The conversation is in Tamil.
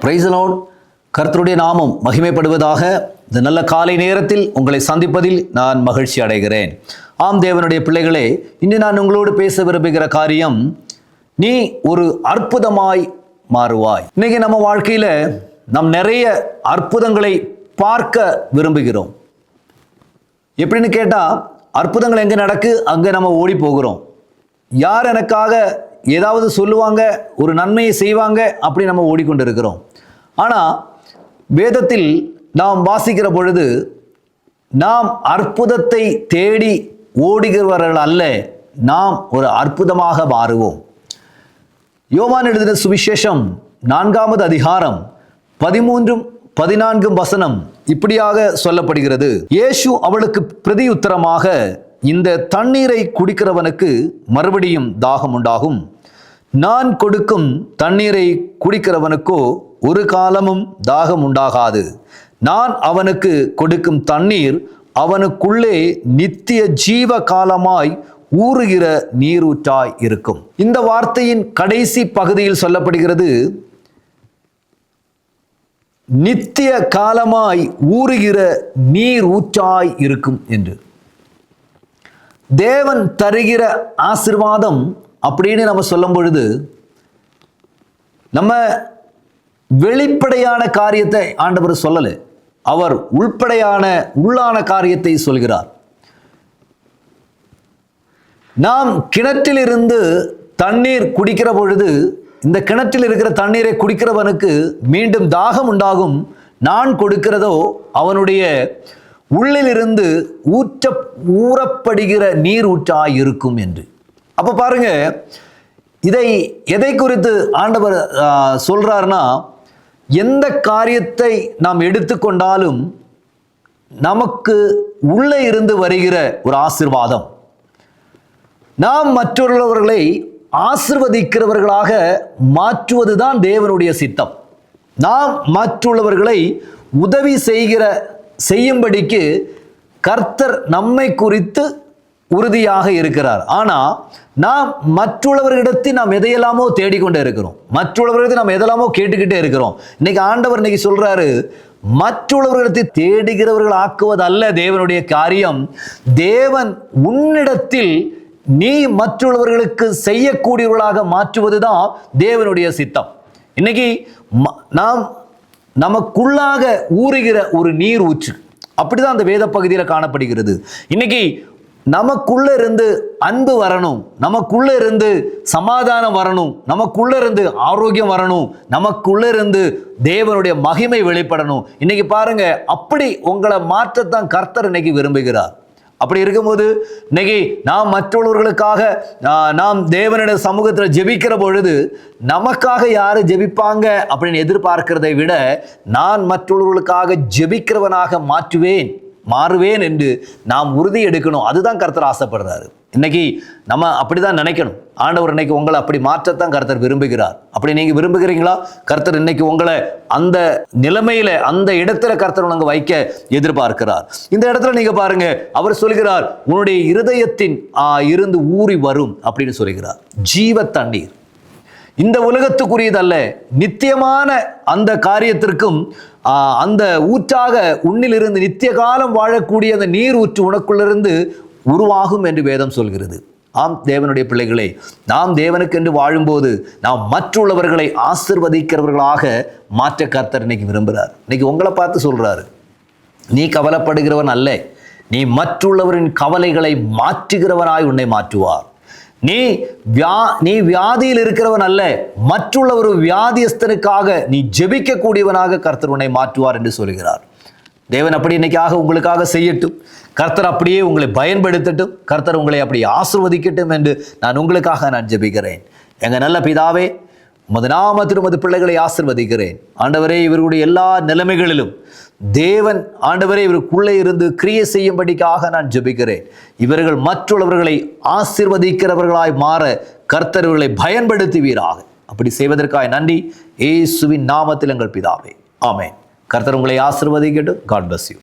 Praise the Lord. கர்த்தருடைய நாமம் மகிமைப்படுவதாக. இந்த நல்ல காலை நேரத்தில் உங்களை சந்திப்பதில் நான் மகிழ்ச்சி அடைகிறேன். ஆம் தேவனுடைய பிள்ளைகளே, இன்று நான் உங்களோடு பேச விரும்புகிற காரியம், நீ ஒரு அற்புதமாய் மாறுவாய். இன்னைக்கு நம்ம வாழ்க்கையில நாம் நிறைய அற்புதங்களை பார்க்க விரும்புகிறோம். எப்படின்னு கேட்டா, அற்புதங்கள் எங்க நடக்கு அங்க நம்ம ஓடி போகிறோம். யார் எனக்காக ஏதாவது சொல்லுவாங்க, ஒரு நன்மையை செய்வாங்க, அப்படி நம்ம ஓடிக்கொண்டு இருக்கிறோம். ஆனால் வேதத்தில் நாம் வாசிக்கிற பொழுது, நாம் அற்புதத்தை தேடி ஓடுகிறவர்கள் அல்ல, நாம் ஒரு அற்புதமாக மாறுவோம். யோவான் எழுதின சுவிசேஷம் 4வது அதிகாரம் 13-14 வசனம் இப்படியாக சொல்லப்படுகிறது. இயேசு அவளுக்கு பிரதியுத்தரமாக, இந்த தண்ணீரை குடிக்கிறவனுக்கு மறுபடியும் தாகம் உண்டாகும். நான் கொடுக்கும் தண்ணீரை குடிக்கிறவனுக்கோ ஒரு காலமும் தாகம் உண்டாகாது. நான் அவனுக்கு கொடுக்கும் தண்ணீர் அவனுக்குள்ளே நித்திய ஜீவ காலமாய் ஊறுகிற நீரூற்றாய் இருக்கும். இந்த வார்த்தையின் கடைசி பகுதியில் சொல்லப்படுகிறது, நித்திய காலமாய் ஊறுகிற நீர் ஊற்றாய் இருக்கும் என்று. தேவன் தருகிற ஆசீர்வாதம் அப்படின்னு நம்ம சொல்லும் பொழுது, நம்ம வெளிப்படையான காரியத்தை ஆண்டவர் சொல்லலை, அவர் உள்ளான காரியத்தை சொல்கிறார். நாம் கிணற்றிலிருந்து தண்ணீர் குடிக்கிற பொழுது, இந்த கிணற்றில் இருக்கிற தண்ணீரை குடிக்கிறவனுக்கு மீண்டும் தாகம் உண்டாகும். நான் கொடுக்கிறதோ அவனுடைய உள்ளிலிருந்து ஊறப்படுகிற நீர் ஊற்றாய் இருக்கும் என்று. அப்போ பாருங்க, எதை குறித்து ஆண்டவர் சொல்றாருன்னா, எந்த காரியத்தை நாம் எடுத்துக்கொண்டாலும் நமக்கு உள்ளே இருந்து வருகிற ஒரு ஆசீர்வாதம். நாம் மற்றவர்களை ஆசீர்வதிக்கிறவர்களாக மாற்றுவதுதான் தேவனுடைய சித்தம். நாம் மற்றவர்களை உதவி செய்யும்படிக்கு கர்த்தர் நம்மை குறித்து உறுதியாக இருக்கிறார். ஆனால் நாம் மற்றவர்களிடத்தில் நாம் எதையெல்லாமோ தேடிக்கொண்டே இருக்கிறோம், மற்றவர்களிடத்தில் நாம் எதெல்லாமோ கேட்டுக்கிட்டே இருக்கிறோம். இன்னைக்கு ஆண்டவர் இன்னைக்கு சொல்றாரு, மற்றவர்களிடத்தில் தேடுகிறவர்கள் ஆக்குவதல்ல தேவனுடைய காரியம். தேவன் உன்னிடத்தில் நீ மற்றவர்களுக்கு செய்யக்கூடியவர்களாக மாற்றுவதுதான் தேவனுடைய சித்தம். இன்னைக்கு நமக்குள்ளாக ஊறுகிற ஒரு நீர் ஊற்று, அப்படிதான் அந்த வேத பகுதியில் காணப்படுகிறது. இன்னைக்கு நமக்குள்ள இருந்து அன்பு வரணும், நமக்குள்ள இருந்து சமாதானம் வரணும், நமக்குள்ள இருந்து ஆரோக்கியம் வரணும், நமக்குள்ள இருந்து தேவனுடைய மகிமை வெளிப்படணும். இன்னைக்கு பாருங்க, அப்படி உங்களை மாற்றத்தான் கர்த்தர் இன்னைக்கு விரும்புகிறார். அப்படி இருக்கும்போது இன்னைக்கு நாம் மற்றவர்களுக்காக நாம் தேவனுடைய சமூகத்தில் ஜெபிக்கிற பொழுது, நமக்காக யாரு ஜெபிப்பாங்க அப்படின்னு எதிர்பார்க்கிறதை விட, நான் மற்றவர்களுக்காக ஜெபிக்கிறவனாக மாறுவேன் என்று நாம் உறுதி எடுக்கணும். அதுதான் கர்த்தர் ஆசைப்படுறாரு. இன்னைக்கு நம்ம அப்படிதான் நினைக்கணும். ஆண்டவர் இன்னைக்கு உங்களை அப்படி மாற்றத்தான் கர்த்தர் விரும்புகிறார். அப்படி நீங்க விரும்புகிறீங்களா? கர்த்தர் இன்னைக்கு உங்களை அந்த நிலைமையில, அந்த இடத்துல கர்த்தர் உங்களை வைக்க எதிர்பார்க்கிறார். இந்த இடத்துல நீங்க பாருங்க, அவர் சொல்கிறார், உன்னுடைய இருதயத்தின் இருந்து ஊறி வரும் அப்படின்னு சொல்கிறார். ஜீவ தண்ணீர் இந்த உலகத்துக்குரியதல்ல, நித்தியமான அந்த காரியத்திற்கும் அந்த ஊற்றாக உன்னிலிருந்து நித்திய காலம் வாழக்கூடிய அந்த நீர் ஊற்று உனக்குள்ளிருந்து உருவாகும் என்று வேதம் சொல்கிறது. ஆம் தேவனுடைய பிள்ளைகளே, நாம் தேவனுக்கு என்று வாழும்போது நாம் மற்றவர்களை ஆசீர்வதிக்கிறவர்களாக மாற்ற கர்த்தர் இன்னைக்கு விரும்புகிறார். இன்னைக்கு உங்களை பார்த்து சொல்றாரு, நீ கவலைப்படுகிறவன் அல்ல, நீ மற்றவரின் கவலைகளை மாற்றுகிறவனாய் உன்னை மாற்றுவார். நீ வியாதியில் இருக்கிறவன் அல்ல, மற்றுள்ள ஒரு வியாதியஸ்தனுக்காக நீ ஜெபிக்க கூடியவனாக கர்த்தர் உன்னை மாற்றுவார் என்று சொல்கிறார். தேவன் அப்படி இன்னைக்காக உங்களுக்காக செய்யட்டும். கர்த்தர் அப்படியே உங்களை பயன்படுத்தட்டும். கர்த்தர் உங்களை அப்படி ஆசீர்வதிக்கட்டும் என்று நான் உங்களுக்காக நான் ஜெபிக்கிறேன். எங்க நல்ல பிதாவே, உமது நாமத்தில் உமது பிள்ளைகளை ஆசீர்வதிக்கிறேன். ஆண்டவரே, இவர்களுடைய எல்லா நிலைமைகளிலும் தேவன் ஆண்டவரே இவருக்குள்ளே இருந்து கிரியை செய்யும்படிக்காக நான் ஜெபிக்கிறேன். இவர்கள் மற்றவர்களை ஆசீர்வதிக்கிறவர்களாய் மாற கர்த்தர் இவர்களை பயன்படுத்துவீராக. அப்படி செய்வதற்காக நன்றி. இயேசுவின் நாமத்தில் எங்கள் பிதாவே, ஆமென். கர்த்தர் உங்களை ஆசீர்வதிக்கட்டும். God bless you.